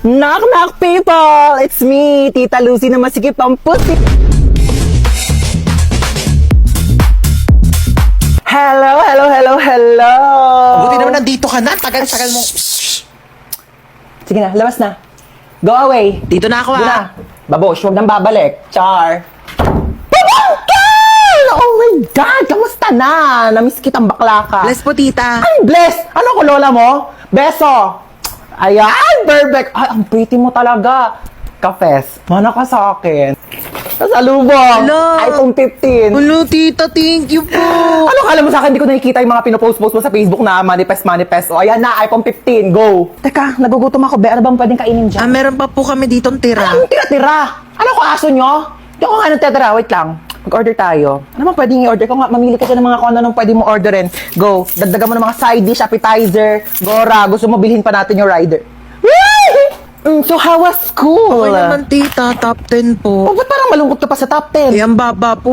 Knock knock people! It's me, Tita Lucy na masikip ang pusi. Hello, hello, hello, hello! Buti naman nandito ka na. Tagal-tagal mo. Sige na, labas na. Go away. Dito na ako Doon na. ah. Babosh, huwag nang babalik. Char. Pabangkal! Oh my God! Kamusta na? Namiss kitang bakla ka. Bless po, tita. Ay, bless! Ano ko, lola mo? Beso! Ayan, perfect! Ay, ang pretty mo talaga. Kafes, mana ka sa akin. Kasalubong! Hello. iPhone 15. Hello, tita. Thank you po. Ano kala mo sa akin, hindi ko nakikita yung mga pinopost-post mo sa Facebook na manifest. O, ayan na, iPhone 15, go! Teka, nagugutom ako, be. Ano bang pwedeng kainin dyan? Meron pa po kami ditong tira. Anong tira-tira? Ano ko aso nyo? Hindi ako nga nagtitira. Wait lang. Mag-order tayo. Ano bang pwedeng i-order ko nga? Mamili ka dyan ng mga kung ano pwede mo orderin. Go. Dagdagan mo ng mga side dish, appetizer, gora. Gusto mo bilhin pa natin yung rider. So how was school? Okay naman, tita. Top 10 po. Oh, ba't parang malungkot ka pa sa top 10? Eh, ang baba po.